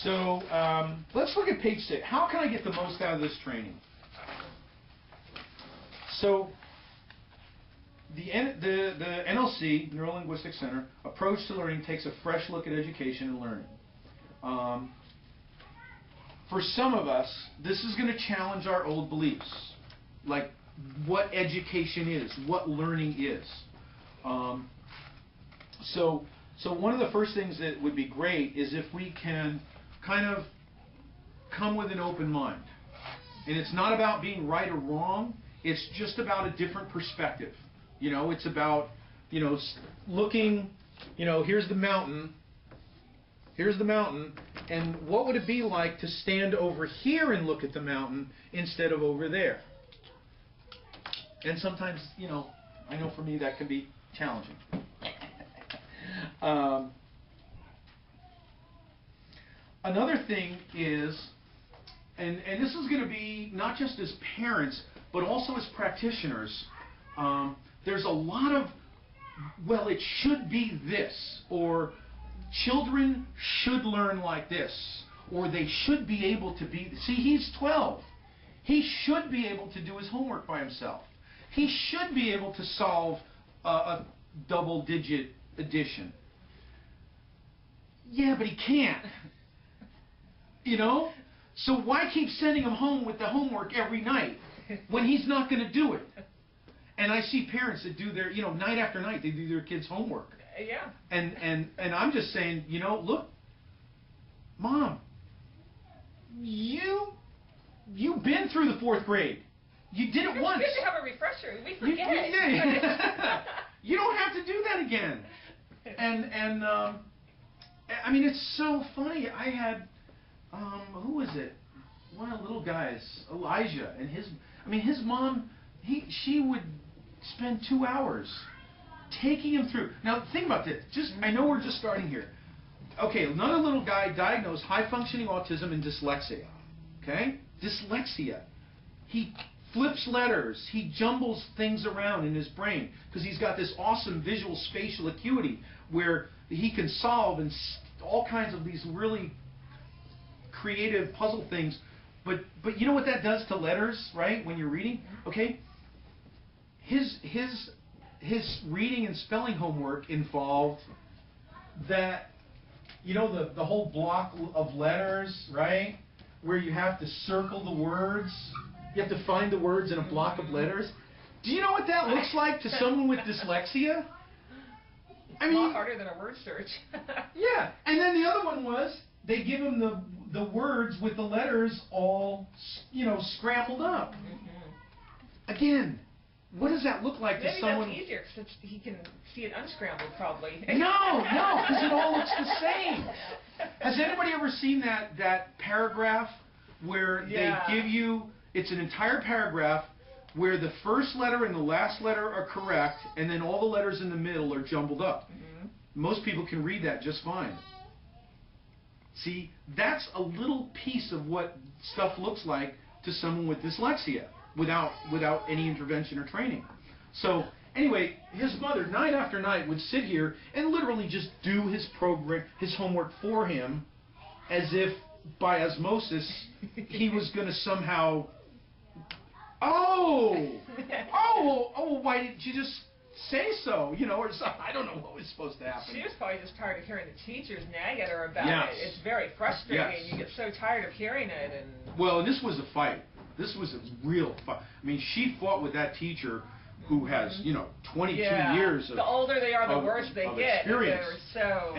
So let's look at page 6. How can I get the most out of this training? So the NLC, Neuro-Linguistic Center, approach to learning takes a fresh look at education and learning. For some of us, this is going to challenge our old beliefs, like what education is, what learning is. So one of the first things that would be great is if we can kind of come with an open mind. And it's not about being right or wrong, it's just about a different perspective. You know, it's about, you know, looking, you know, here's the mountain, and what would it be like to stand over here and look at the mountain instead of over there? And sometimes, you know, I know for me that can be challenging. Another thing is, and this is going to be not just as parents, but also as practitioners, there's a lot of, well, it should be this, or children should learn like this, or they should be able to be, see, he's 12. He should be able to do his homework by himself. He should be able to solve a double-digit addition. Yeah, but he can't. You know? So why keep sending him home with the homework every night when he's not going to do it? And I see parents that do their, you know, night after night, they do their kids' homework. Yeah. And I'm just saying, you know, look, Mom, you've been through the 4th grade. You did it once. It's good to have a refresher. We forget. You don't have to do that again. And I mean, it's so funny. I had, who was it? One of the little guys, Elijah, and his mom, she would spend 2 hours taking him through. Now, think about this. I know we're just starting here. Okay, another little guy diagnosed high-functioning autism and dyslexia. Okay? Dyslexia. He flips letters. He jumbles things around in his brain because he's got this awesome visual spatial acuity where he can solve and all kinds of these really creative puzzle things. But you know what that does to letters, right? When you're reading, okay? His reading and spelling homework involved that, you know, the whole block of letters, right? Where you have to circle the words. You have to find the words in a block of letters. Do you know what that looks like to someone with dyslexia? I mean, a lot harder than a word search. Yeah, and then the other one was they give him the words with the letters all, you know, scrambled up. Mm-hmm. Again, what does that look like to someone? Maybe that's easier because he can see it unscrambled probably. No, because it all looks the same. Has anybody ever seen that paragraph where they give you, it's an entire paragraph where the first letter and the last letter are correct, and then all the letters in the middle are jumbled up. Mm-hmm. Most people can read that just fine. See, that's a little piece of what stuff looks like to someone with dyslexia without any intervention or training. So anyway, his mother, night after night, would sit here and literally just do his homework for him as if by osmosis he was going to somehow, why didn't you just say so, you know, or something. I don't know what was supposed to happen. She was probably just tired of hearing the teachers nag at her about it. It's very frustrating. Yes. You get so tired of hearing it. And well, this was a fight. This was a real fight. I mean, she fought with that teacher who has, you know, 22 years of the older they are, the worse they get. Experience. So,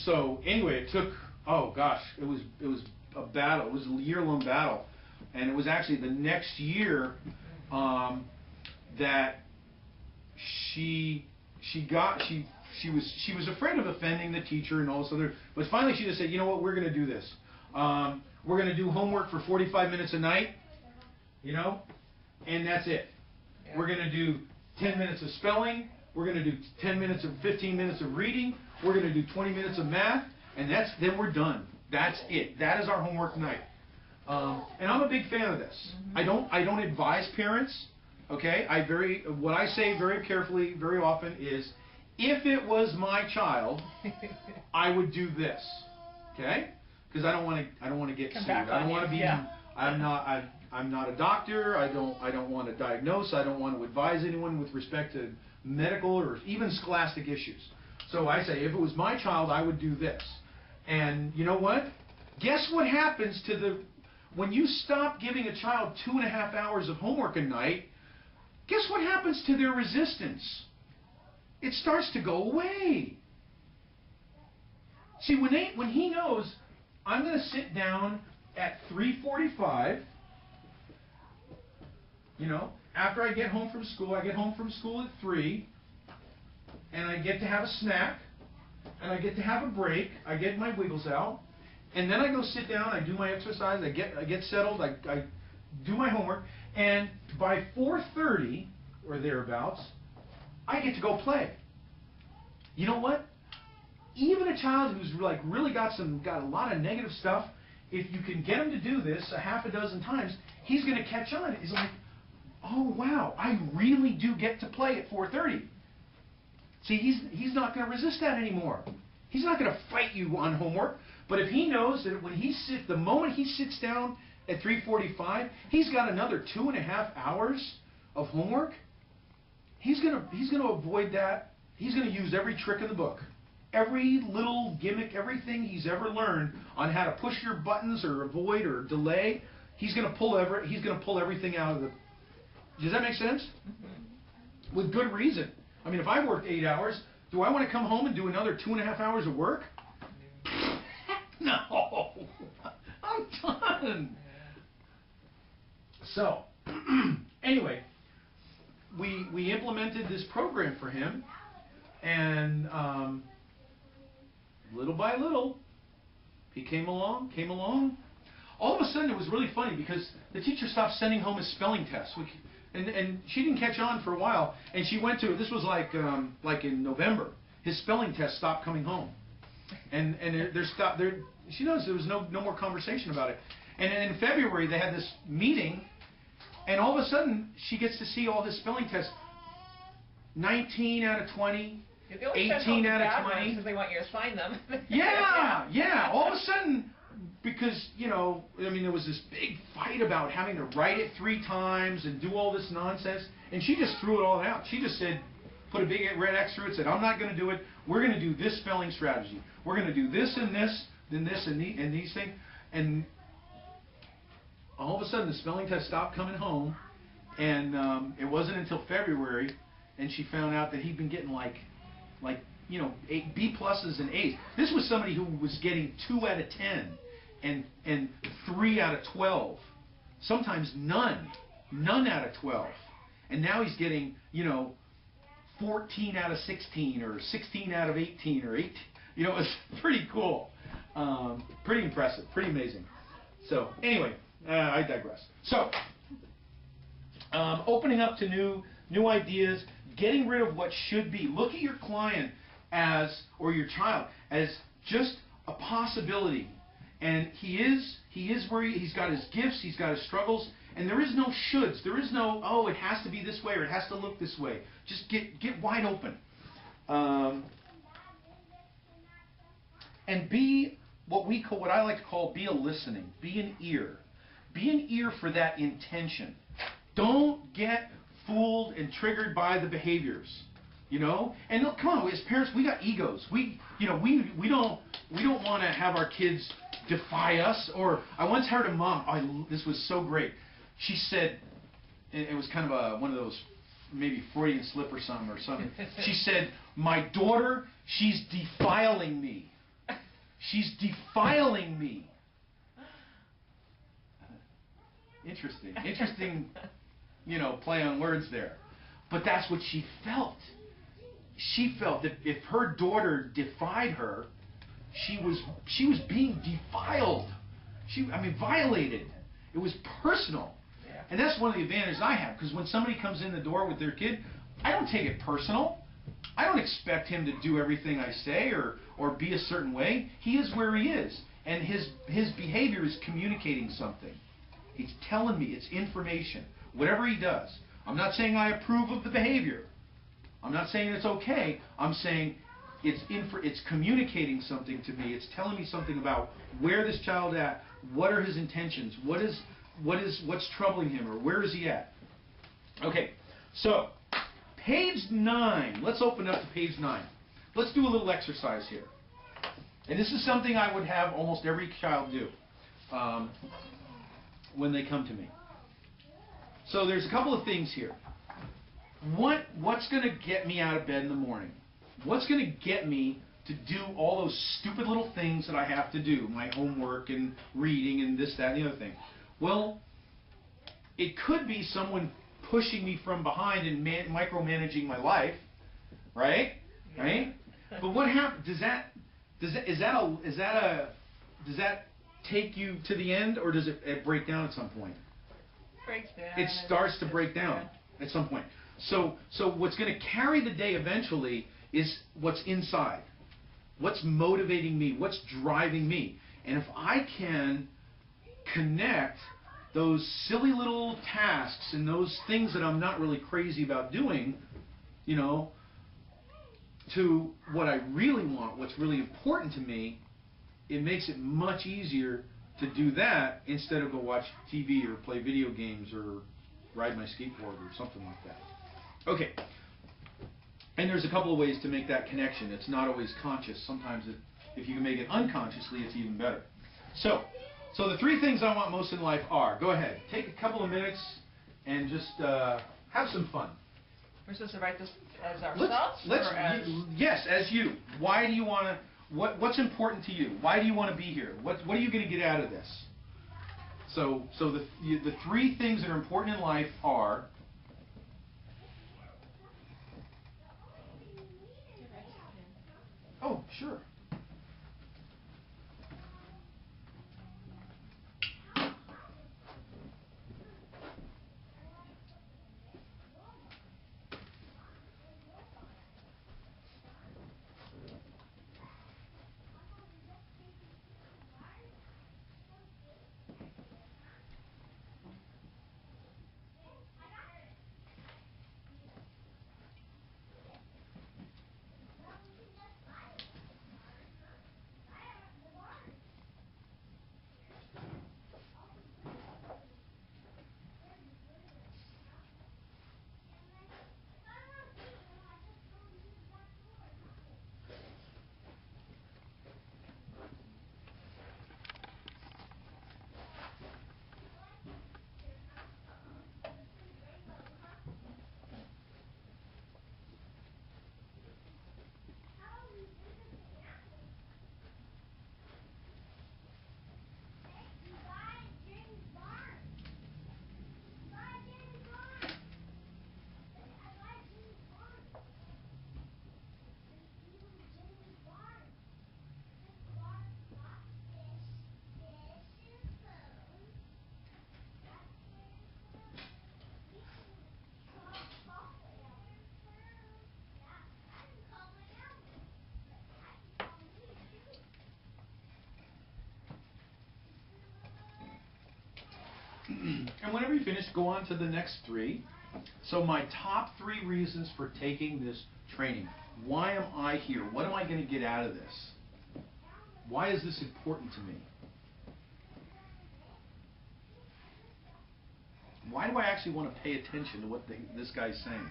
so anyway, it took, oh gosh, it was a battle. It was a year-long battle, and it was actually the next year that she was afraid of offending the teacher and all this other. But finally, she just said, you know what, we're going to do this. We're going to do homework for 45 minutes a night, you know, and that's it. Yeah. We're going to do 10 minutes of spelling. We're going to do 15 minutes of reading. We're going to do 20 minutes of math, and then we're done. That's it. That is our homework night. And I'm a big fan of this. Mm-hmm. I don't advise parents. Okay, what I say very carefully, very often is, if it was my child, I would do this, okay? Because I don't want to get sued. I don't want to be. Yeah. I'm not a doctor. I don't want to diagnose. I don't want to advise anyone with respect to medical or even scholastic issues. So I say, if it was my child, I would do this. And you know what? Guess what happens to when you stop giving a child 2.5 hours of homework a night? Guess what happens to their resistance? It starts to go away. See, when he knows, I'm going to sit down at 3:45, you know, after I get home from school. I get home from school at 3, and I get to have a snack, and I get to have a break. I get my wiggles out, and then I go sit down. I do my exercise. I get settled. I do my homework, and by 4:30 or thereabouts, I get to go play. You know what? Even a child who's like really got a lot of negative stuff, if you can get him to do this a half a dozen times, he's going to catch on. He's like, oh wow, I really do get to play at 4:30. See, he's not going to resist that anymore. He's not going to fight you on homework. But if he knows that the moment he sits down at 3:45, he's got another 2.5 hours of homework. He's going to avoid that. He's going to use every trick in the book. Every little gimmick, everything he's ever learned on how to push your buttons or avoid or delay, he's going to pull everything out of the. Does that make sense? Mm-hmm. With good reason. I mean, if I worked 8 hours, do I want to come home and do another 2.5 hours of work? No, I'm done. So, anyway, we implemented this program for him, and little by little, he came along. All of a sudden, it was really funny because the teacher stopped sending home his spelling tests. And she didn't catch on for a while. And she went to, this was like in November, his spelling test stopped coming home. And she noticed there was no more conversation about it. And then in February, they had this meeting, and all of a sudden, she gets to see all his spelling tests. 19 out of 20. 18 out of 20. Because they want you to sign them. Yeah. All of a sudden, because, you know, I mean, there was this big fight about having to write it 3 times and do all this nonsense. And she just threw it all out. She just said, put a big red X through it, said, I'm not going to do it. We're going to do this spelling strategy. We're going to do this and this, then this and these things. And all of a sudden, the spelling test stopped coming home. And it wasn't until February, and she found out that he'd been getting like you know, B pluses and A's. This was somebody who was getting 2 out of 10 and 3 out of 12. Sometimes none out of 12. And now he's getting, you know, 14 out of 16 or 16 out of 18 or 8. You know, it's pretty cool. Pretty impressive. Pretty amazing. So anyway, I digress. So opening up to new ideas. Getting rid of what should be. Look at your client or your child as just a possibility. And he is where he's got his gifts, he's got his struggles, and there is no shoulds. There is no, oh, it has to be this way or it has to look this way. Just get wide open. And be what I like to call be a listening. Be an ear. Be an ear for that intention. Don't get fooled and triggered by the behaviors, you know. And look, come on, as parents, we got egos. We don't want to have our kids defy us. Or I once heard a mom. This was so great. She said, it was kind of one of those maybe Freudian slip or something. She said, "My daughter, she's defiling me. She's defiling me." Interesting. You know, play on words there. But that's what she felt. She felt that if her daughter defied her, she was being defiled. Violated. It was personal. Yeah. And that's one of the advantages I have, because when somebody comes in the door with their kid, I don't take it personal. I don't expect him to do everything I say or be a certain way. He is where he is. And his behavior is communicating something. It's telling me, it's information. Whatever he does. I'm not saying I approve of the behavior. I'm not saying it's okay. I'm saying it's communicating something to me. It's telling me something about where this child at, what are his intentions, what's troubling him, or where is he at. Okay, so page 9. Let's open up to page 9. Let's do a little exercise here. And this is something I would have almost every child do when they come to me. So there's a couple of things here. What's going to get me out of bed in the morning? What's going to get me to do all those stupid little things that I have to do, my homework and reading and this, that, and the other thing? Well, it could be someone pushing me from behind and micromanaging my life, right? Yeah. Right? But what happens? Does that take you to the end, or does it break down at some point? Breaks down. It starts to break down at some point. So what's going to carry the day eventually is what's inside. What's motivating me? What's driving me? And if I can connect those silly little tasks and those things that I'm not really crazy about doing, you know, to what I really want, what's really important to me, it makes it much easier to do that instead of go watch TV or play video games or ride my skateboard or something like that. Okay. And there's a couple of ways to make that connection. It's not always conscious. Sometimes if you can make it unconsciously, it's even better. So the 3 things I want most in life are, go ahead, take a couple of minutes and just have some fun. We're supposed to write this as ourselves? Yes, as you. Why do you want to, what's important to you? Why do you want to be here? What are you going to get out of this? So the 3 things that are important in life are, oh, sure. And whenever you finish, go on to the next 3. So my top 3 reasons for taking this training. Why am I here? What am I going to get out of this? Why is this important to me? Why do I actually want to pay attention to what this guy's saying?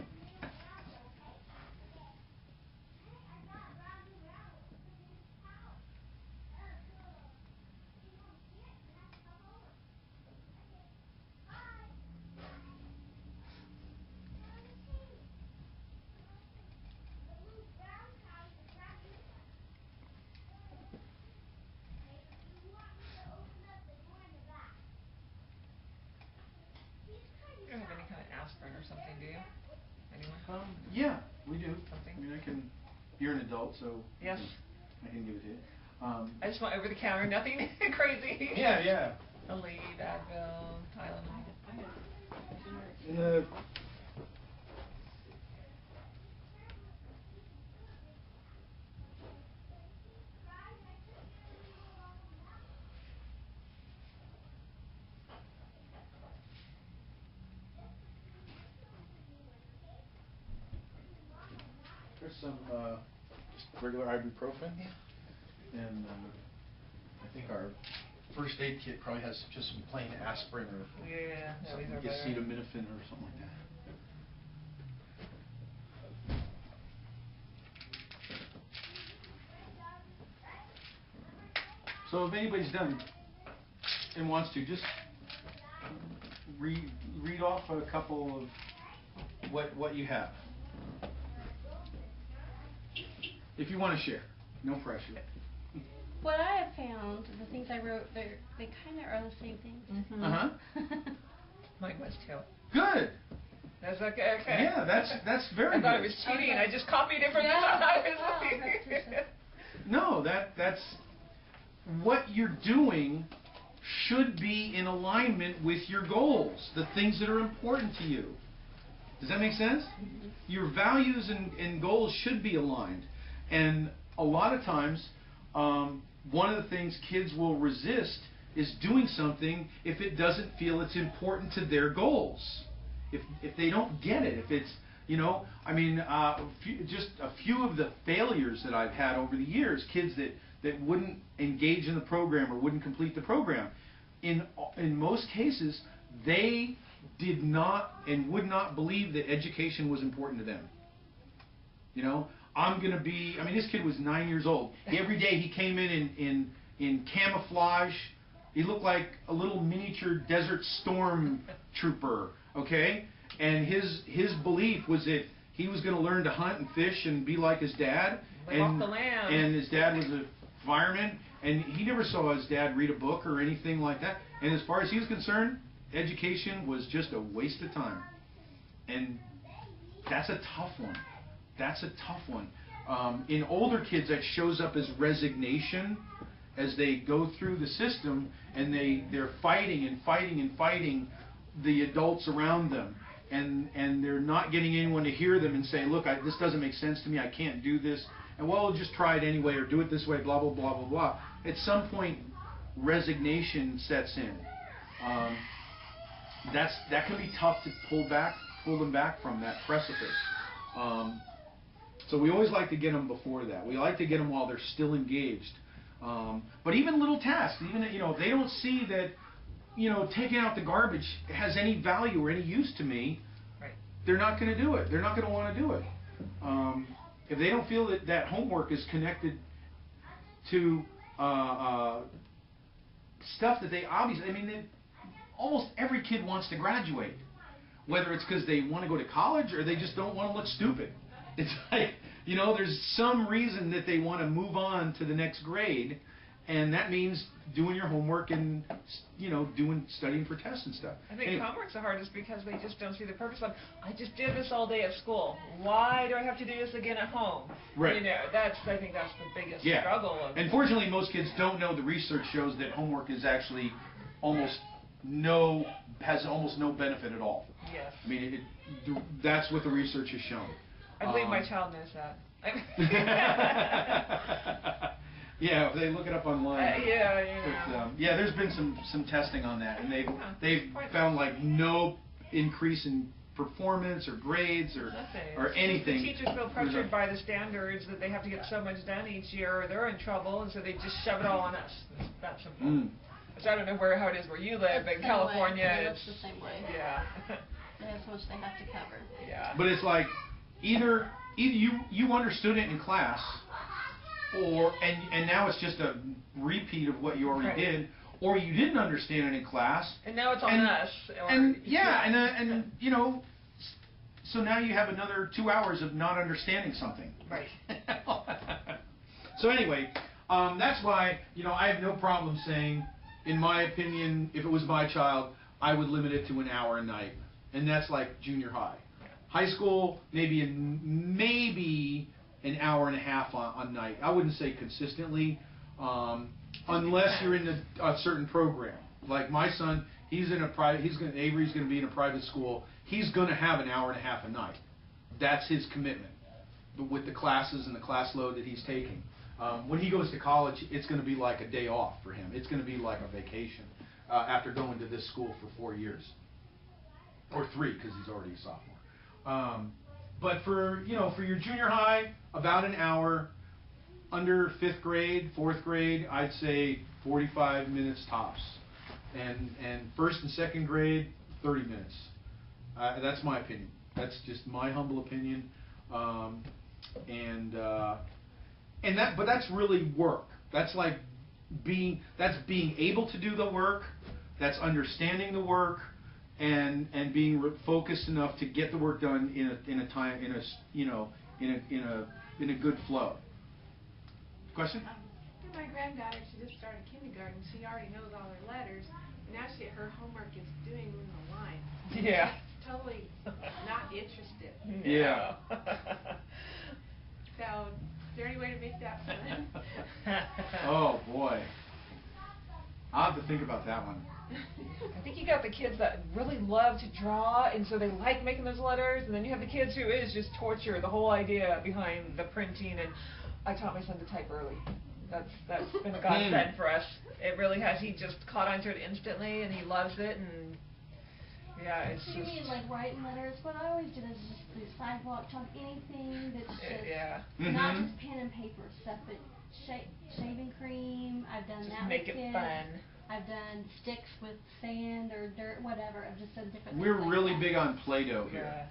You don't have any kind of aspirin or something, do you? Anyone? Yeah, we do. Something? I mean, you're an adult, so yes. I can give it to you. I just want over the counter, nothing crazy. Yeah. Aleve, Advil, Tylenol. some just regular ibuprofen. Yeah. And I think our first aid kit probably has just some plain aspirin or something, acetaminophen or something like that. So if anybody's done and wants to, just read off a couple of what you have. If you want to share, no pressure. What I have found, the things I wrote, they kind of are the same things. Mm-hmm. Uh-huh. Mine was too. Good. That's okay. Yeah, that's very good. I thought I was cheating. Okay. I just copied it from the time I was reading. No, that's what you're doing should be in alignment with your goals, the things that are important to you. Does that make sense? Mm-hmm. Your values and goals should be aligned. And a lot of times, one of the things kids will resist is doing something if it doesn't feel it's important to their goals. If they don't get it, if it's, I mean, just a few of the failures that I've had over the years, kids that wouldn't engage in the program or wouldn't complete the program, in most cases, they did not and would not believe that education was important to them. I'm going to be, I mean, this kid was 9 years old. Every day he came in camouflage. He looked like a little miniature Desert Storm trooper, okay? And his belief was that he was going to learn to hunt and fish and be like his dad. Live off the land. And his dad was a fireman, and he never saw his dad read a book or anything like that. And as far as he was concerned, education was just a waste of time. And that's a tough one. That's a tough one. In older kids, that shows up as resignation as they go through the system, and they're fighting and fighting and fighting the adults around them, and they're not getting anyone to hear them and say, look, this doesn't make sense to me, I can't do this, and well, just try it anyway, or do it this way, blah, blah, blah, blah, blah. At some point, resignation sets in. That can be tough to pull them back from that precipice. So we always like to get them before that. We like to get them while they're still engaged. But even little tasks, even if they don't see that, taking out the garbage has any value or any use to me, right, they're not going to do it. They're not going to want to do it. If they don't feel that homework is connected to stuff that they obviously, almost every kid wants to graduate, whether it's because they want to go to college or they just don't want to look stupid. It's like, there's some reason that they want to move on to the next grade, and that means doing your homework and, studying for tests and stuff. I think homework's the hardest because they just don't see the purpose of, I just did this all day at school. Why do I have to do this again at home? Right. I think that's the biggest struggle. And fortunately, most kids don't know. The research shows that homework is actually has almost no benefit at all. Yes. That's what the research has shown. I believe my child knows that. Yeah, if they look it up online. There's been some testing on that, and they've found like no increase in performance or grades or anything. The teachers feel pressured by the standards that they have to get so much done each year, or they're in trouble, and so they just shove it all on us. It's that simple. So I don't know how it is where you live, but in California, it's the same way. Yeah. They have so much they have to cover. Yeah. But it's like either you understood it in class, and now it's just a repeat of what you already did, or you didn't understand it in class. And now it's on us. So now you have another 2 hours of not understanding something. Right. So anyway, that's why I have no problem saying, in my opinion, if it was my child, I would limit it to an hour a night, and that's like junior high. High school, maybe an hour and a half on night. I wouldn't say consistently, unless you're in a certain program. Like my son, Avery's going to be in a private school. He's going to have an hour and a half a night. That's his commitment with the classes and the class load that he's taking. When he goes to college, it's going to be like a day off for him. It's going to be like a vacation after going to this school for 4 years. Or 3, because he's already a sophomore. But for, you know, for your junior high, about an hour. Under 5th grade, 4th grade, I'd say 45 minutes tops. And 1st and 2nd grade, 30 minutes. That's my opinion. That's just my humble opinion. But that's really work. That's like being able to do the work. That's understanding the work, and being focused enough to get the work done in a good flow. Question? My granddaughter, she just started kindergarten. She already knows all her letters. And now her homework is doing them in the line. Yeah. She's totally not interested. Yeah. So, is there any way to make that fun? Oh boy, I'll have to think about that one. I think you got the kids that really love to draw, and so they like making those letters, and then you have the kids who is just torture, the whole idea behind the printing. And I taught my son to type early. That's been a godsend for us. It really has. He just caught onto it instantly, and he loves it. And yeah, it's so just. You mean like writing letters? What I always did is just the sidewalk chalk, anything that's just not just pen and paper stuff, but shaving cream. I've done just that make with it kids. fun. I've done sticks with sand or dirt, whatever. I've just done different. We're things like really that. big on Play-Doh here. Yeah.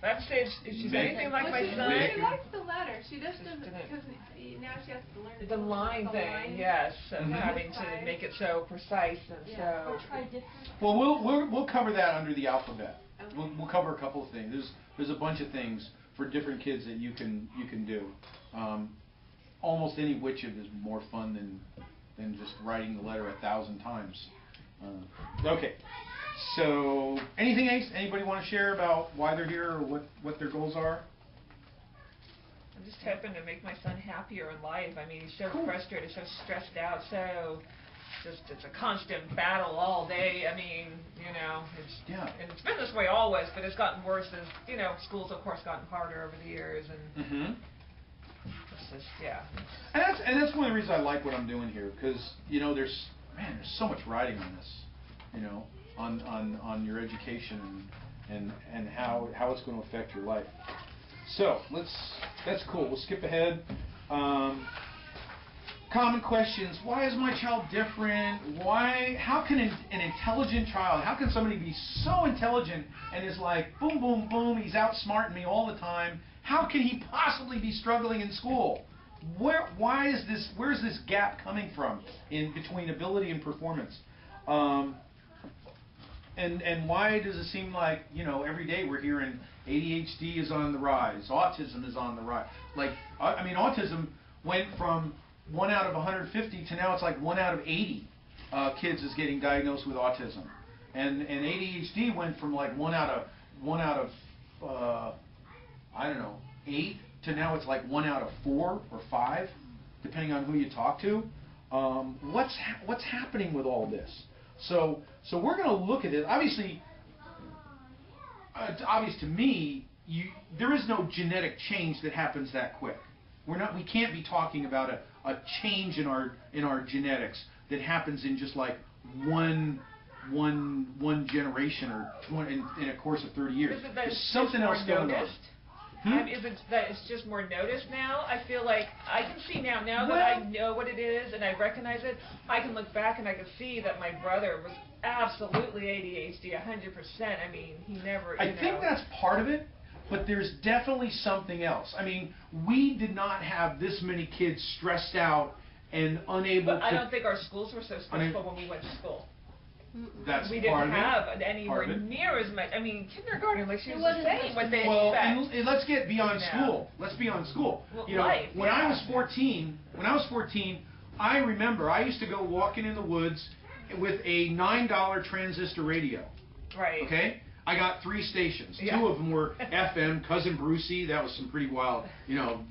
I'd say if she's Make anything like my She son. likes the letter. She just doesn't, because now she has to learn The line thing, yes, and having to make it so precise and so. Try different. Well, we'll cover that under the alphabet. Okay. We'll cover a couple of things. There's a bunch of things for different kids that you can do. Almost any which of is more fun than just writing the letter 1,000 times. Okay. So, anything else anybody want to share about why they're here or what their goals are? I'm just hoping to make my son happier in life. I mean, he's so frustrated, so stressed out, so it's a constant battle all day. I mean, you know, and it's been this way always, but it's gotten worse as, you know, school's of course gotten harder over the years, and it's just, And that's one of the reasons I like what I'm doing here, because, you know, there's so much riding on this, you know, on your education and how it's going to affect your life. So that's cool. We'll skip ahead. Common questions. Why is my child different? How can an intelligent child, how can somebody be so intelligent and is like, boom, boom, boom, he's outsmarting me all the time? How can he possibly be struggling in school? Where's this gap coming from in between ability and performance? And why does it seem like, you know, every day we're hearing ADHD is on the rise, autism is on the rise. Like, I mean, autism went from 1 out of 150 to now it's like 1 out of 80 kids is getting diagnosed with autism. And ADHD went from like 1 out of I don't know, 8 to now it's like 1 out of 4 or 5, depending on who you talk to. What's happening with all this? So we're going to look at it. Obviously, it's obvious to me, there is no genetic change that happens that quick. We can't be talking about a change in our genetics that happens in just like one generation or in a course of 30 years. There's something else going on. Is it that it's just more noticed now? I feel like I can see now that I know what it is and I recognize it, I can look back and I can see that my brother was absolutely ADHD, 100%. I mean, he never, I think that's part of it, but there's definitely something else. I mean, we did not have this many kids stressed out and unable to... I don't think our schools were so stressful when we went to school. That's we part didn't of have it. anywhere near as much. I mean, kindergarten, like she was saying, what they expect. And let's get beyond school. Let's beyond school. Well, you know, life, when I was 14, I remember I used to go walking in the woods with a $9 transistor radio. Right. Okay. I got 3 stations. 2 of them were FM, Cousin Brucey. That was some pretty wild, you know,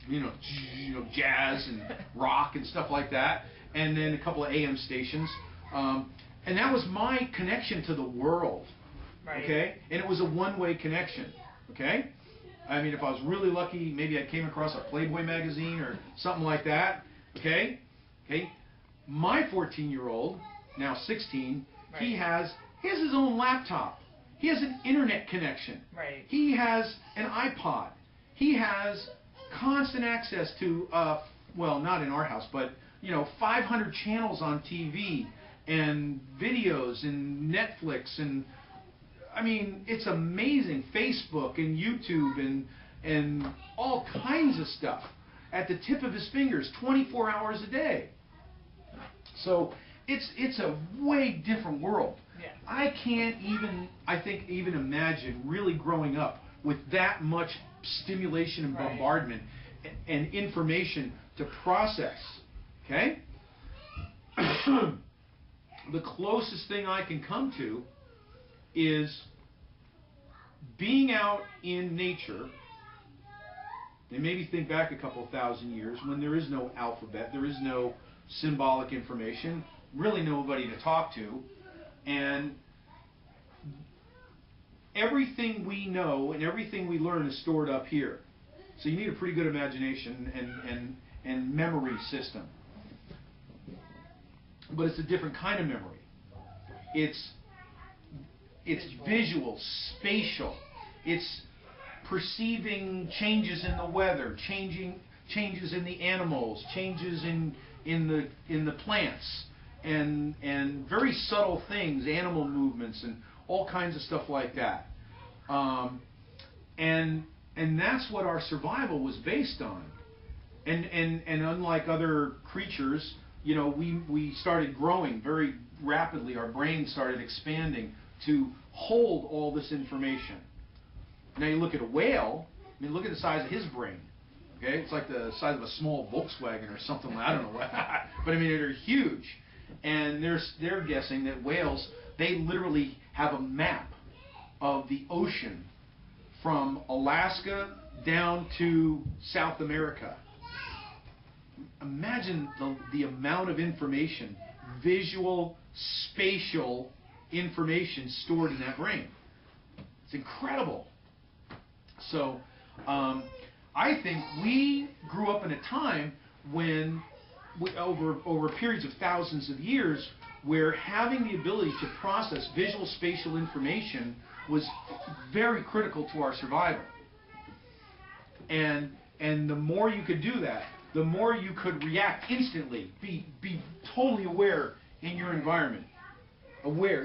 jazz and rock and stuff like that. And then a couple of AM stations. And that was my connection to the world, okay? And it was a one-way connection, okay? I mean, if I was really lucky, maybe I came across a Playboy magazine or something like that, okay? My 14-year-old, now 16, he has his own laptop. He has an internet connection. Right. He has an iPod. he has constant access to, well, not in our house, but, 500 channels on TV and videos and Netflix and, I mean, it's amazing. Facebook and YouTube and all kinds of stuff at the tip of his fingers 24 hours a day. So it's a way different world. Yeah. I can't even imagine really growing up with that much stimulation and bombardment and information to process. Okay? The closest thing I can come to is being out in nature, and maybe think back a couple of thousand years when there is no alphabet, there is no symbolic information, really nobody to talk to, and everything we know and everything we learn is stored up here. So you need a pretty good imagination and memory system. But it's a different kind of memory. It's visual, spatial. It's perceiving changes in the weather, changes in the animals, changes in the plants, and very subtle things, animal movements, and all kinds of stuff like that. And that's what our survival was based on. And unlike other creatures, we started growing very rapidly. Our brains started expanding to hold all this information. Now you look at a whale, I mean, look at the size of his brain. Okay, it's like the size of a small Volkswagen or something. I don't know what, but I mean they're huge. And they're guessing that whales, they literally have a map of the ocean from Alaska down to South America. Imagine the amount of information, visual, spatial information stored in that brain. It's incredible. So I think we grew up in a time when, over periods of thousands of years, where having the ability to process visual, spatial information was very critical to our survival. And the more you could do that, the more you could react instantly, be totally aware in your environment. Aware,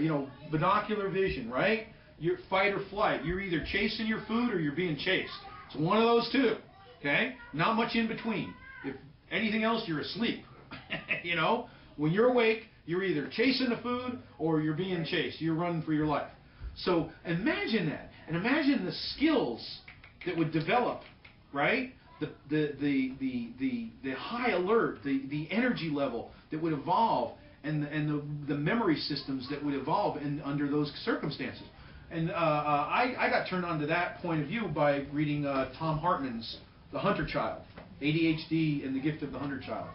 binocular vision, right? You're fight or flight. You're either chasing your food or you're being chased. It's one of those two, okay? Not much in between. If anything else, you're asleep. When you're awake, you're either chasing the food or you're being chased. You're running for your life. So imagine that, and imagine the skills that would develop, right? The high alert, the energy level that would evolve, and the memory systems that would evolve under those circumstances. And I got turned on to that point of view by reading Tom Hartman's The Hunter Child, ADHD and the Gift of the Hunter Child.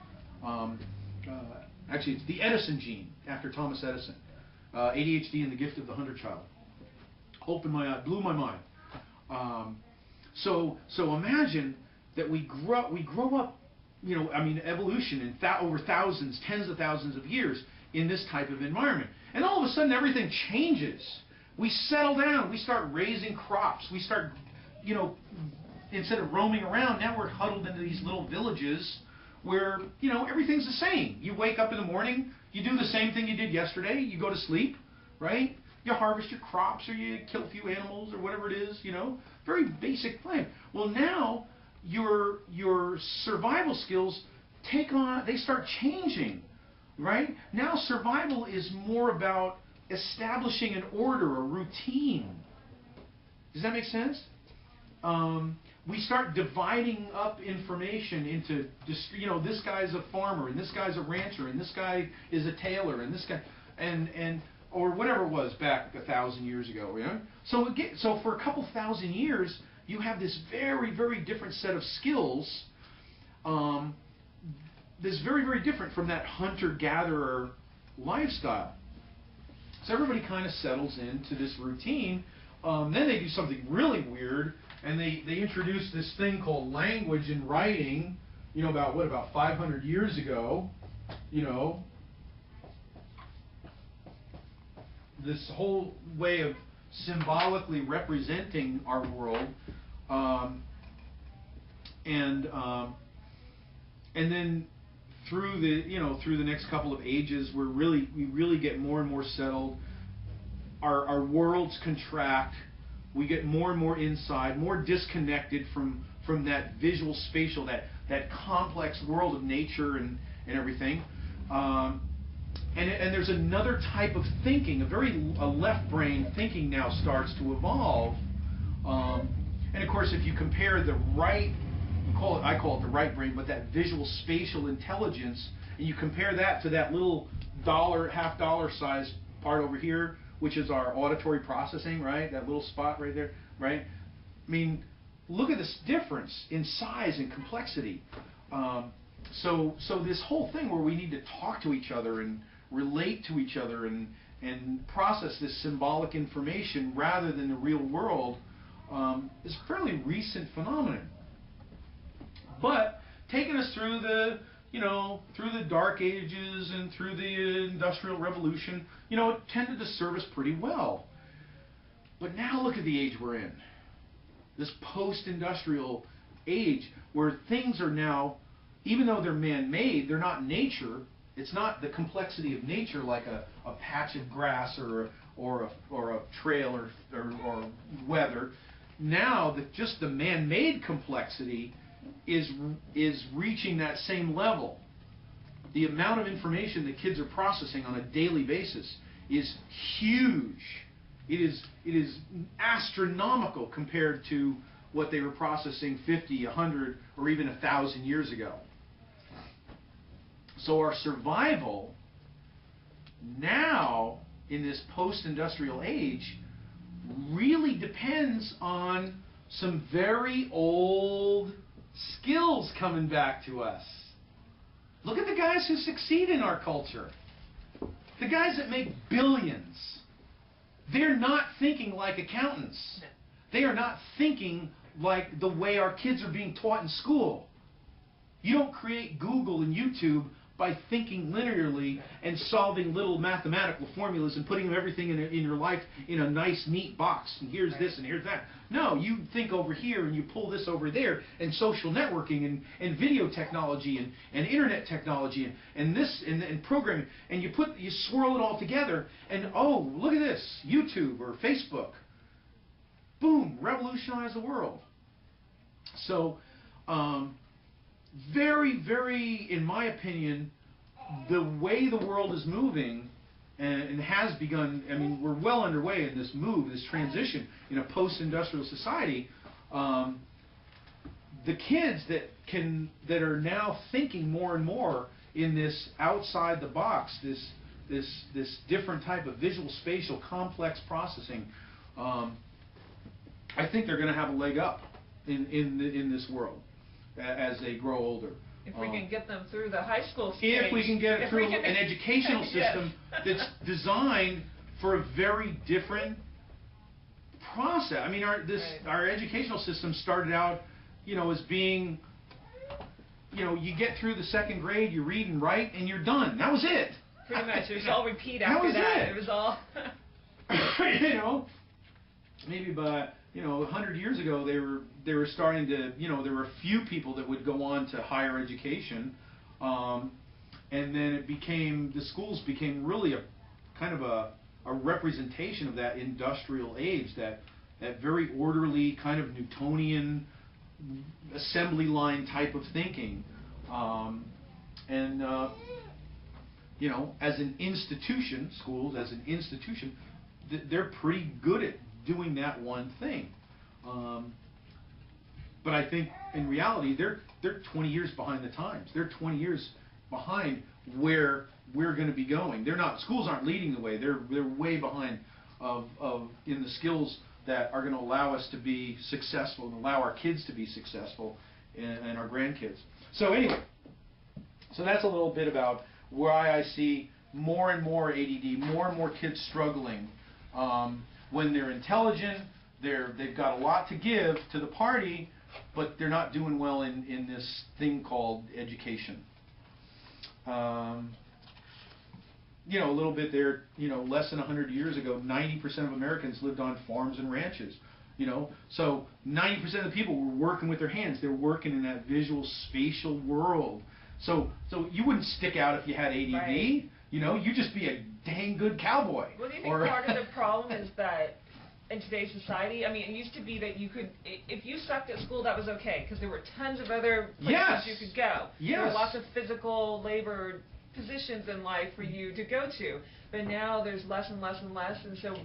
Actually, it's the Edison gene, after Thomas Edison. ADHD and the Gift of the Hunter Child. Opened my eye, blew my mind. So imagine that we grow up, evolution in over thousands, tens of thousands of years in this type of environment. And all of a sudden everything changes. We settle down, we start raising crops, we start, instead of roaming around, now we're huddled into these little villages where, everything's the same. You wake up in the morning, you do the same thing you did yesterday, you go to sleep, right? You harvest your crops, or you kill a few animals, or whatever it is, very basic plan. Well, now your survival skills they start changing, right? Now survival is more about establishing an order, a routine. Does that make sense? We start dividing up information into, this guy's a farmer, and this guy's a rancher, and this guy is a tailor, and this guy, or whatever it was back 1,000 years ago. So for a couple thousand years, you have this very, very different set of skills. That's very, very different from that hunter-gatherer lifestyle. So everybody kind of settles into this routine. Then they do something really weird, and they introduce this thing called language and writing. About 500 years ago. This whole way of symbolically representing our world, and then through the next couple of ages, we really get more and more settled. Our worlds contract. We get more and more inside, more disconnected from that visual spatial, that complex world of nature and everything. And there's another type of thinking, a left brain thinking now starts to evolve. And of course, if you compare the right, I call it the right brain, but that visual spatial intelligence, and you compare that to that little half dollar size part over here, which is our auditory processing, right? That little spot right there, right? I mean, look at this difference in size and complexity. So this whole thing where we need to talk to each other and relate to each other and process this symbolic information rather than the real world is a fairly recent phenomenon. But taking us through the Dark Ages and through the Industrial Revolution, it tended to serve us pretty well. But now look at the age we're in. This post-industrial age where things are now, even though they're man-made, they're not nature. It's not the complexity of nature like a patch of grass or a trail or weather. Now just the man-made complexity is reaching that same level. The amount of information that kids are processing on a daily basis is huge. It is astronomical compared to what they were processing 50, 100, or even 1,000 years ago. So our survival now in this post-industrial age really depends on some very old skills coming back to us. Look at the guys who succeed in our culture. The guys that make billions. They're not thinking like accountants. They are not thinking like the way our kids are being taught in school. You don't create Google and YouTube by thinking linearly and solving little mathematical formulas and putting everything in your life in a nice, neat box. And here's this and here's that. No, you think over here and you pull this over there, and social networking and video technology and internet technology and this and programming, and you swirl it all together, and oh, look at this, YouTube or Facebook. Boom, revolutionize the world. So, very, very, in my opinion, the way the world is moving and has begun, I mean, we're well underway in this move, this transition in a post-industrial society. The kids that are now thinking more and more in this outside the box, this different type of visual spatial complex processing, I think they're going to have a leg up in this world as they grow older. If we can get them through the high school stage. If we can get it through an educational system that's designed for a very different process. I mean, our educational system started out, as being, you get through the second grade, you read and write, and you're done. That was it. Pretty much. It was all repeat after that. It was all. Maybe by 100 years ago, they were starting to, there were a few people that would go on to higher education, and then the schools became really a kind of a representation of that industrial age, that very orderly kind of Newtonian assembly line type of thinking, as an institution, schools as an institution, they're pretty good at doing that one thing. But I think in reality they're 20 years behind the times. They're 20 years behind where we're going to be going. Schools aren't leading the way. They're way behind in the skills that are going to allow us to be successful and allow our kids to be successful and our grandkids. So anyway, that's a little bit about why I see more and more ADD, more and more kids struggling. When they're intelligent, they've got a lot to give to the party, but they're not doing well in this thing called education. A little bit there, less than 100 years ago, 90% of Americans lived on farms and ranches. You know, so 90% of the people were working with their hands. They're working in that visual spatial world. So you wouldn't stick out if you had ADD. Right. You know, you'd just be a dang good cowboy. Well, do you think part of the problem is that in today's society, I mean, it used to be that you could, if you sucked at school, that was okay, because there were tons of other places you could go. Yes. There were lots of physical labor positions in life for you to go to. But now there's less and less and less, and so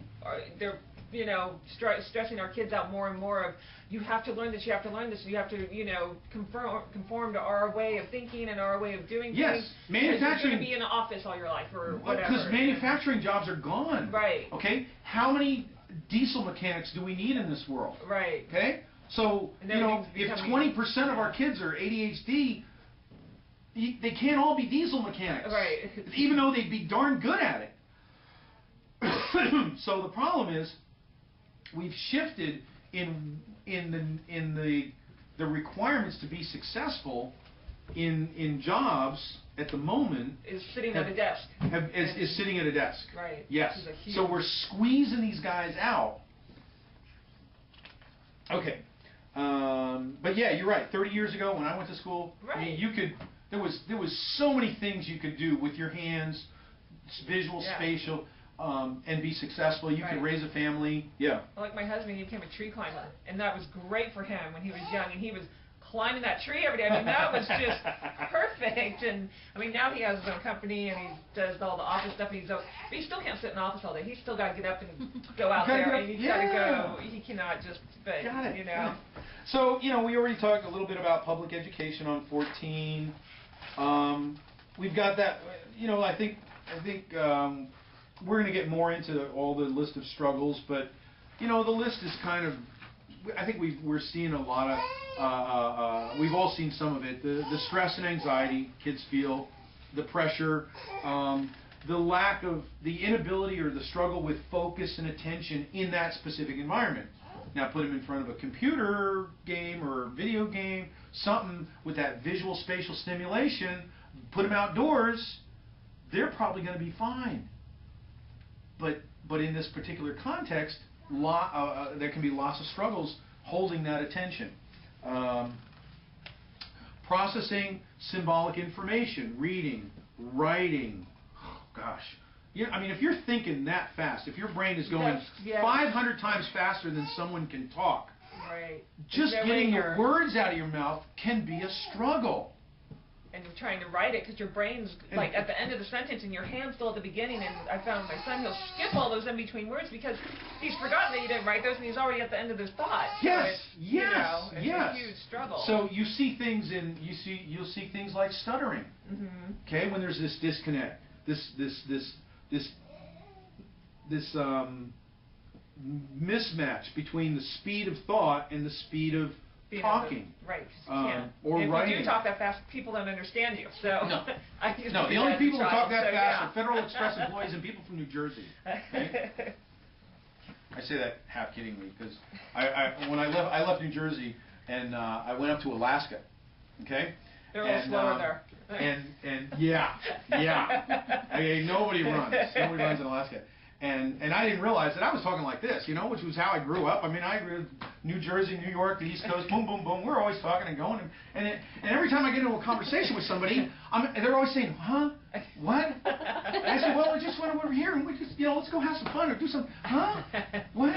they're, you know, stressing our kids out more and more of, you have to learn this, you have to learn this, you have to, you know, conform to our way of thinking and our way of doing things. Manufacturing. You're going to be in an office all your life or whatever. Because manufacturing jobs are gone. Right. Okay? How many diesel mechanics do we need in this world? Right. Okay? So, you know, if 20% of our kids are ADHD, they can't all be diesel mechanics. Right. Even though they'd be darn good at it. So the problem is, we've shifted in the requirements to be successful in jobs at the moment is sitting at a desk. Is sitting at a desk. Right. Yes. So we're squeezing these guys out. Okay. But yeah, you're right. 30 years ago when I went to school, right. I mean, there was so many things you could do with your hands, visual, spatial. And be successful. You could raise a family. Yeah. Like my husband, he became a tree climber, and that was great for him when he was young, and he was climbing that tree every day. I mean, that was just perfect. And I mean, now he has his own company, and he does all the office stuff. But he still can't sit in the office all day. He's still got to get up and go out there, and he's got to go. He cannot just. But you know. So you know, we already talked a little bit about public education on 14. We've got that. You know, I think. We're going to get more into all the list of struggles, but you know, the list is kind of. I think we're seeing a lot of. We've all seen some of it. The stress and anxiety kids feel, the pressure, the lack of the inability or the struggle with focus and attention in that specific environment. Now put them in front of a computer game or video game, something with that visual spatial stimulation. Put them outdoors, they're probably going to be fine. But in this particular context, there can be lots of struggles holding that attention. Processing symbolic information, reading, writing. Oh, gosh. I mean, if you're thinking that fast, if your brain is going 500 times faster than someone can talk, just getting the words out of your mouth can be a struggle. And you're trying to write it because your brain's like at the end of the sentence and your hand's still at the beginning. And I found my son, he'll skip all those in between words because he's forgotten that you didn't write those and he's already at the end of his thought. Yes, so it's a huge struggle. So you see things you'll see things like stuttering. Okay, when there's this disconnect, this mismatch between the speed of thought and the speed of talking. Right. Or if writing. If you do talk that fast, people don't understand you. So no. No, the only people who talk that fast are Federal Express employees and people from New Jersey. Okay? I say that half kiddingly because when I left New Jersey and I went up to Alaska. Okay. They're a little slower there. And yeah. I mean, nobody runs in Alaska. And I didn't realize that I was talking like this, you know, which was how I grew up. I mean, I grew up New Jersey, New York, the East Coast, boom, boom, boom. We're always talking and going. And every time I get into a conversation with somebody, they're always saying, huh? What? And I said, well, I just went over here and we just, you know, let's go have some fun or do something. Huh? What?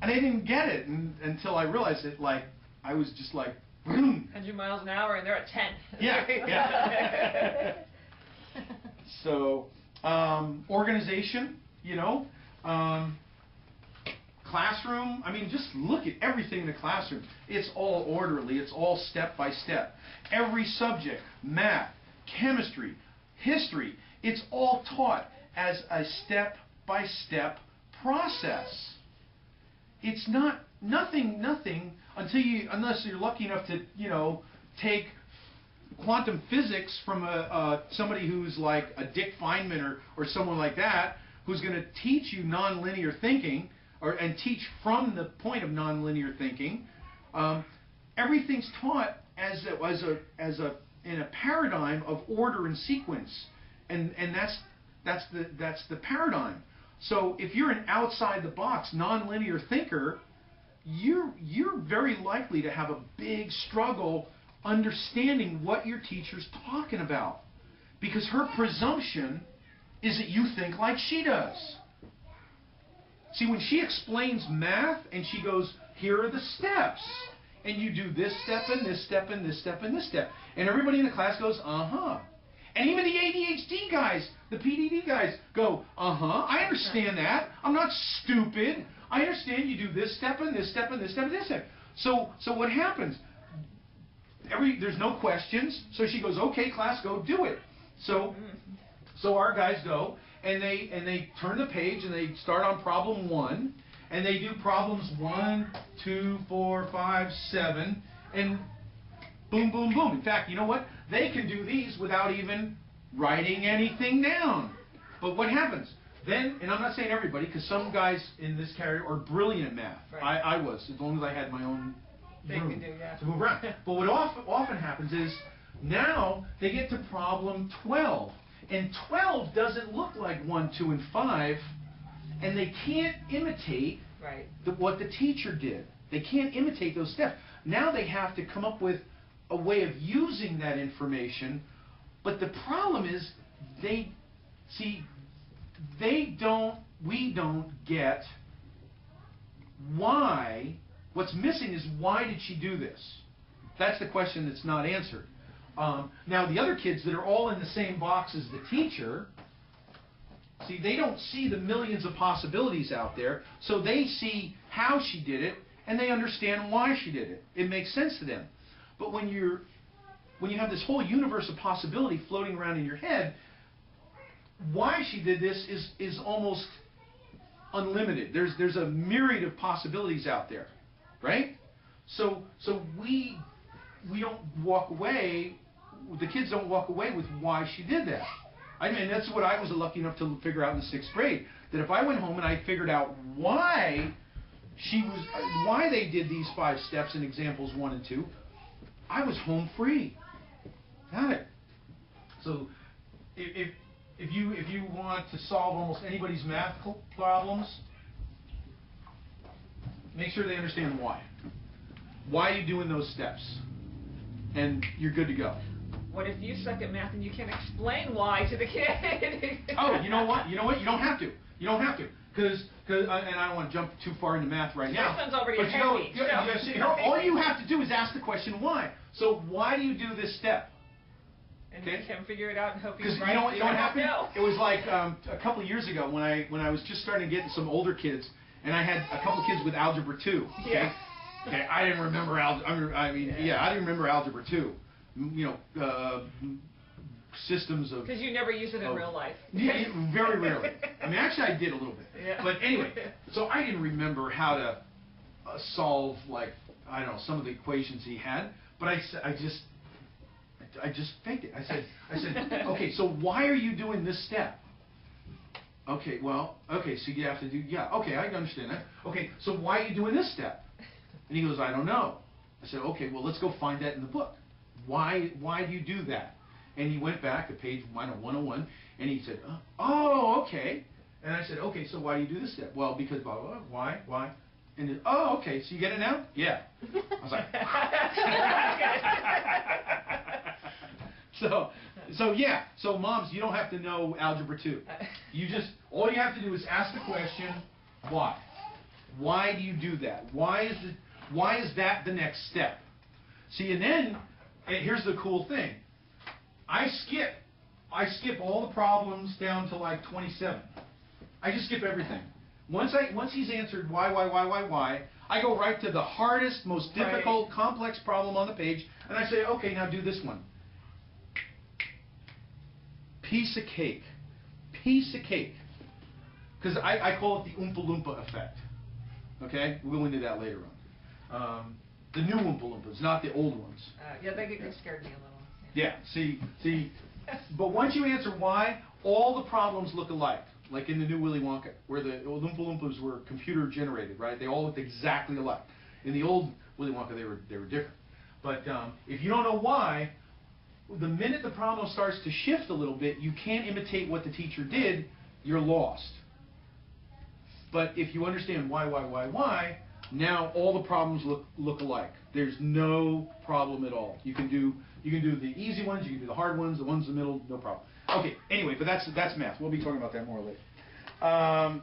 And I didn't get it until I realized it, like, I was just like, boom. 100 miles an hour and they're at 10. Yeah. So... organization, you know, classroom. I mean, just look at everything in the classroom. It's all orderly. It's all step by step. Every subject, math, chemistry, history, it's all taught as a step by step process. It's nothing unless you're lucky enough to, you know, take quantum physics from somebody who's like a Dick Feynman or someone like that, who's going to teach you nonlinear thinking and teach from the point of nonlinear thinking. Everything's taught in a paradigm of order and sequence, and that's the paradigm. So if you're an outside the box nonlinear thinker, you're very likely to have a big struggle understanding what your teacher's talking about, because her presumption is that you think like she does. See, when she explains math and she goes, here are the steps, and you do this step and this step and this step and this step, and everybody in the class goes, uh-huh. And even the ADHD guys, the PDD guys go, uh-huh, I understand that. I'm not stupid. I understand you do this step and this step and this step and this step. So what happens? There's no questions, so she goes, okay, class, go do it. So our guys go, and they turn the page, and they start on problem 1, and they do problems 1, 2, 4, 5, 7, and boom, boom, boom. In fact, you know what? They can do these without even writing anything down. But what happens? Then, and I'm not saying everybody, because some guys in this category are brilliant at math. Right. I was, as long as I had my own room to move around. But what often happens is, now they get to problem 12. And 12 doesn't look like 1, 2, and 5, and they can't imitate what the teacher did. They can't imitate those steps. Now they have to come up with a way of using that information, but the problem is we don't get why. What's missing is, why did she do this? That's the question that's not answered. Now the other kids that are all in the same box as the teacher, see, they don't see the millions of possibilities out there, so they see how she did it, and they understand why she did it. It makes sense to them. But when you have this whole universe of possibility floating around in your head, why she did this is almost unlimited. There's a myriad of possibilities out there, right? So we don't walk away. The kids don't walk away with why she did that. I mean, that's what I was lucky enough to figure out in the 6th grade. That if I went home and I figured out why they did these 5 steps in examples 1 and 2, I was home free. Got it. So if you want to solve almost anybody's math problems, make sure they understand why. Why are you doing those steps? And you're good to go. What if you suck at math and you can't explain why to the kid? Oh, you know what? You don't have to. You don't have to. Because and I don't want to jump too far into math right now. My son's already but all you have to do is ask the question why. So why do you do this step? And make him figure it out and hope he's right. Because you know what happened? It was like a couple of years ago when I was just starting to get some older kids, and I had a couple of kids with algebra 2. Okay? Yeah. Okay, I didn't remember algebra. I didn't remember algebra 2. You know, systems of. Because you never use it in real life. Yeah, very rarely. I mean, actually, I did a little bit. Yeah. But anyway, so I didn't remember how to solve, like, I don't know, some of the equations he had. But I just faked it. I said, okay, so why are you doing this step? Okay, well, okay, so you have to do, yeah, okay, I understand that. Okay, so why are you doing this step? And he goes, I don't know. I said, okay, well, let's go find that in the book. Why do you do that? And he went back to page 101, and he said, oh, okay. And I said, okay, so why do you do this step? Well, because blah, blah, blah. Why? And then, oh, okay, so you get it now? Yeah. I was like, so moms, you don't have to know algebra 2. All you have to do is ask the question, why? Why do you do that? Why is that the next step? See, and then, here's the cool thing. I skip all the problems down to like 27. I just skip everything. Once he's answered why, I go right to the hardest, most difficult, complex problem on the page, and I say, okay, now do this one. Piece of cake. Piece of cake. Because I call it the Oompa Loompa effect. Okay? We'll go into that later on. The new Oompa Loompas, not the old ones. Yeah, they scared me a little. Yeah, see, but once you answer why, all the problems look alike, like in the new Willy Wonka, where the Oompa Loompas were computer generated, right? They all looked exactly alike. In the old Willy Wonka, they were different. But if you don't know why, the minute the problem starts to shift a little bit, you can't imitate what the teacher did, you're lost. But if you understand why, Now all the problems look alike. There's no problem at all. You can do the easy ones, you can do the hard ones, the ones in the middle, no problem. Okay, anyway, but that's math. We'll be talking about that more later.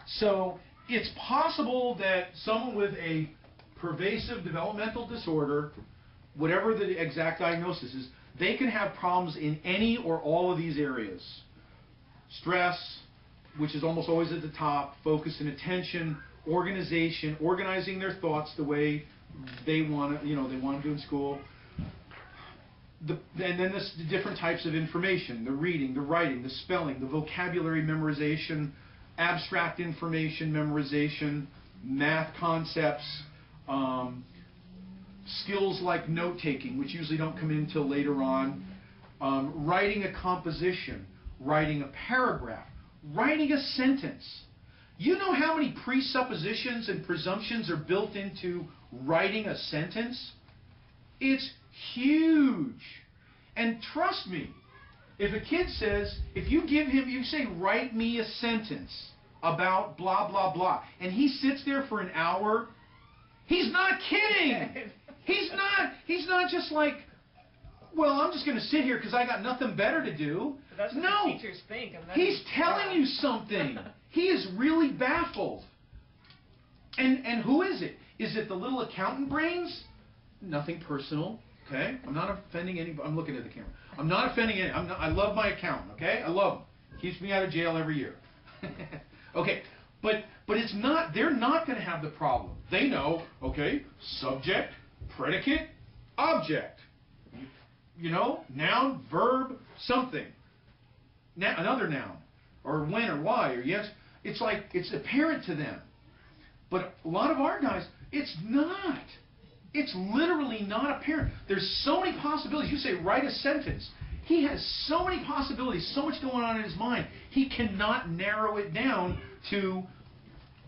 So it's possible that someone with a pervasive developmental disorder, whatever the exact diagnosis is, they can have problems in any or all of these areas. Stress, which is almost always at the top, focus and attention, organization, organizing their thoughts the way they want to, they want to do in school. And then the different types of information, the reading, the writing, the spelling, the vocabulary memorization, abstract information memorization, math concepts, skills like note-taking, which usually don't come in until later on, writing a composition, writing a paragraph, writing a sentence. You know how many presuppositions and presumptions are built into writing a sentence? It's huge. And trust me, if a kid says, if you give him, you say, write me a sentence about blah, blah, blah, and he sits there for an hour, he's not kidding. He's not just like, well, I'm just going to sit here because I got nothing better to do. But that's what the teachers think. And he's telling you something. He is really baffled. And who is it? Is it the little accountant brains? Nothing personal, okay? I'm not offending anybody. I'm looking at the camera. I'm not offending anybody. I love my accountant, okay? I love him. Keeps me out of jail every year. Okay, but it's not. They're not going to have the problem. They know, okay, subject, predicate, object. Noun, verb, something. Another noun, or when or why or yes. It's like it's apparent to them. But a lot of our guys, it's not. It's literally not apparent. There's so many possibilities. You say, write a sentence. He has so many possibilities, so much going on in his mind. He cannot narrow it down to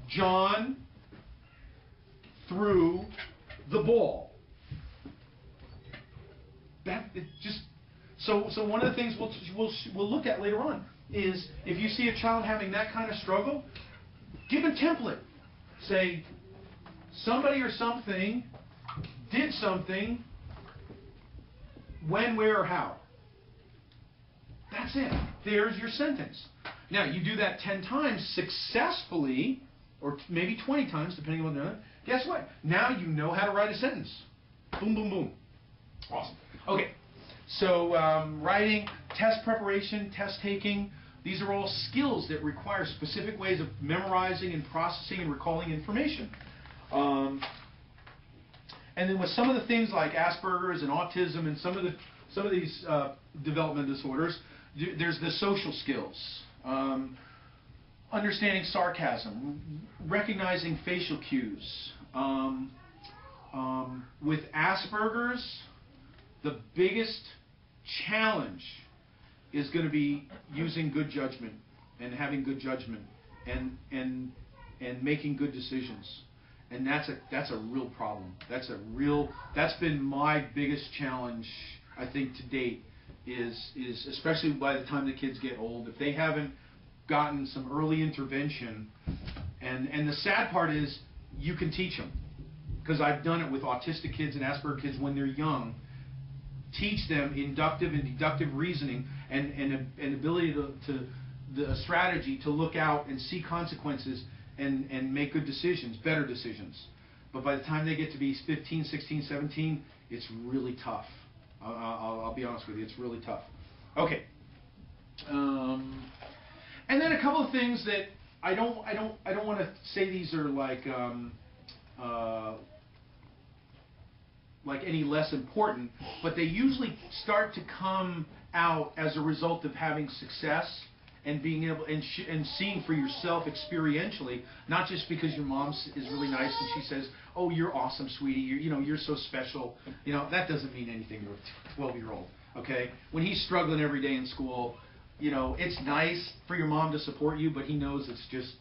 John threw the ball. So one of the things we'll look at later on is if you see a child having that kind of struggle, give a template. Say, somebody or something did something, when, where, or how. That's it. There's your sentence. Now, you do that 10 times successfully, or maybe 20 times, depending on what they're doing. Guess what? Now you know how to write a sentence. Boom, boom, boom. Awesome. Okay. So, writing, test preparation, test taking, these are all skills that require specific ways of memorizing and processing and recalling information. And then with some of the things like Asperger's and autism and some of these development disorders, there's the social skills, understanding sarcasm, recognizing facial cues. With Asperger's, the biggest challenge is going to be using good judgment and having good judgment and making good decisions. And that's a real problem. That's been my biggest challenge, I think, to date, is especially by the time the kids get old, if they haven't gotten some early intervention. And the sad part is you can teach them, because I've done it with autistic kids and Asperger kids when they're young. Teach them inductive and deductive reasoning and ability to the strategy to look out and see consequences and make good decisions, better decisions. But by the time they get to be 15, 16, 17, it's really tough. I'll be honest with you, it's really tough. Okay. And then a couple of things that I don't want to say these are like any less important, but they usually start to come out as a result of having success and being able and seeing for yourself experientially, not just because your mom is really nice and she says, "Oh, you're awesome, sweetie. You're so special." That doesn't mean anything to a 12-year-old. Okay, when he's struggling every day in school, it's nice for your mom to support you, but he knows it's just,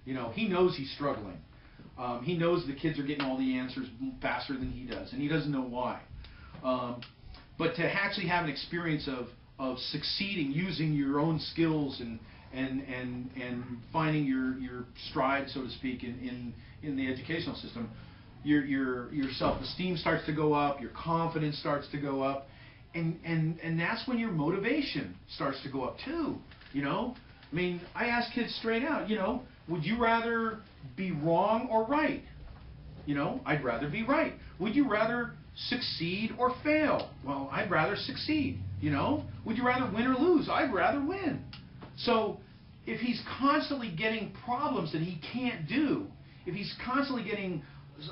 he knows he's struggling. He knows the kids are getting all the answers faster than he does, and he doesn't know why. But to actually have an experience of succeeding using your own skills and and finding your stride, so to speak, in the educational system, your self-esteem starts to go up, your confidence starts to go up, and that's when your motivation starts to go up too. You know, I mean, I ask kids straight out, you know, would you rather be wrong or right? You know, I'd rather be right. Would you rather succeed or fail? Well, I'd rather succeed. You know, would you rather win or lose? I'd rather win. So if he's constantly getting problems that he can't do, if he's constantly getting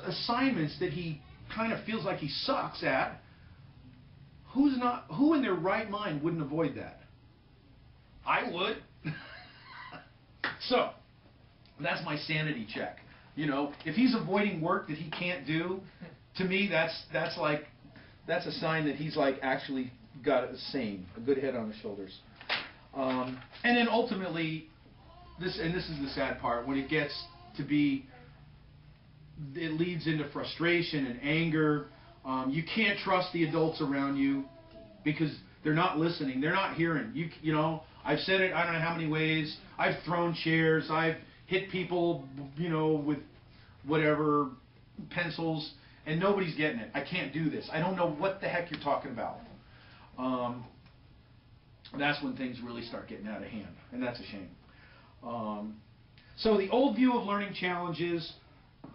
assignments that he kind of feels like he sucks at, who in their right mind wouldn't avoid that? I would. So that's my sanity check. You know, if he's avoiding work that he can't do, to me that's a sign that he's like actually got it sane, a good head on his shoulders. And then ultimately, this is the sad part, when it gets to be, it leads into frustration and anger. You can't trust the adults around you because they're not listening, they're not hearing. You know, I've said it I don't know how many ways. I've thrown chairs, I've hit people, you know, with whatever, pencils, and nobody's getting it. I can't do this. I don't know what the heck you're talking about. That's when things really start getting out of hand, and that's a shame. So the old view of learning challenges,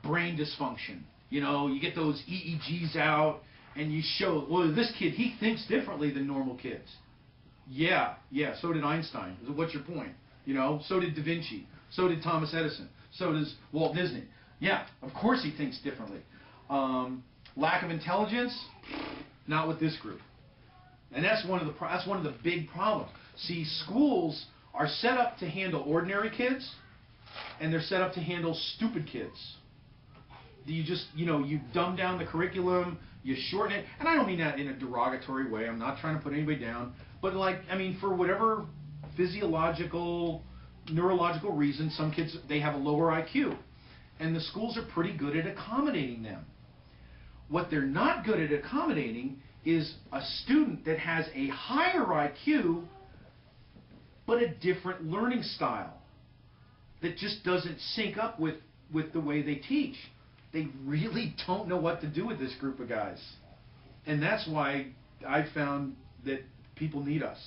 brain dysfunction. You know, you get those EEGs out, and you show, well, this kid, he thinks differently than normal kids. Yeah, so did Einstein. What's your point? You know, so did Da Vinci. So did Thomas Edison. So does Walt Disney. Yeah, of course he thinks differently. Lack of intelligence, not with this group. And that's one of the big problems. See, schools are set up to handle ordinary kids, and they're set up to handle stupid kids. You just, you know, you dumb down the curriculum, you shorten it, and I don't mean that in a derogatory way. I'm not trying to put anybody down, but like, I mean, for whatever physiological, neurological reason, some kids, they have a lower IQ, and the schools are pretty good at accommodating them. What they're not good at accommodating is a student that has a higher IQ, but a different learning style that just doesn't sync up with the way they teach. They really don't know what to do with this group of guys. And that's why I found that people need us.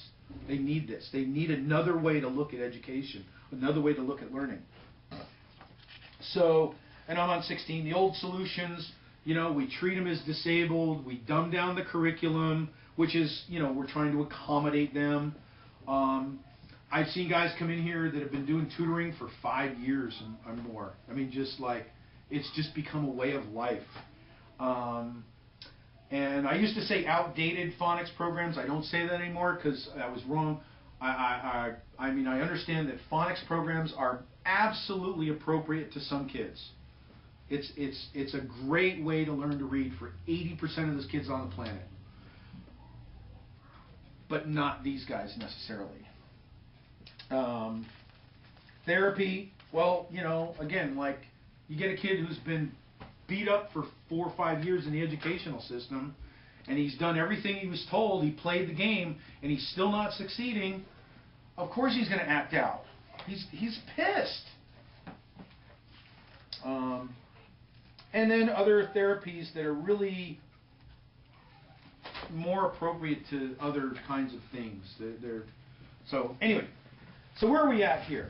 They need this. They need another way to look at education, another way to look at learning. So, and I'm on 16, the old solutions, you know, we treat them as disabled, we dumb down the curriculum, which is, you know, we're trying to accommodate them. I've seen guys come in here that have been doing tutoring for 5 years and more. I mean, just like, it's just become a way of life. And I used to say outdated phonics programs. I don't say that anymore because I was wrong. I mean, I understand that phonics programs are absolutely appropriate to some kids. It's a great way to learn to read for 80% of those kids on the planet. But not these guys necessarily. Therapy, well, you know, again, like, you get a kid who's been beat up for 4 or 5 years in the educational system, and he's done everything he was told, he played the game, and he's still not succeeding. Of course he's going to act out. He's pissed. And then other therapies that are really more appropriate to other kinds of things. So anyway, so where are we at here?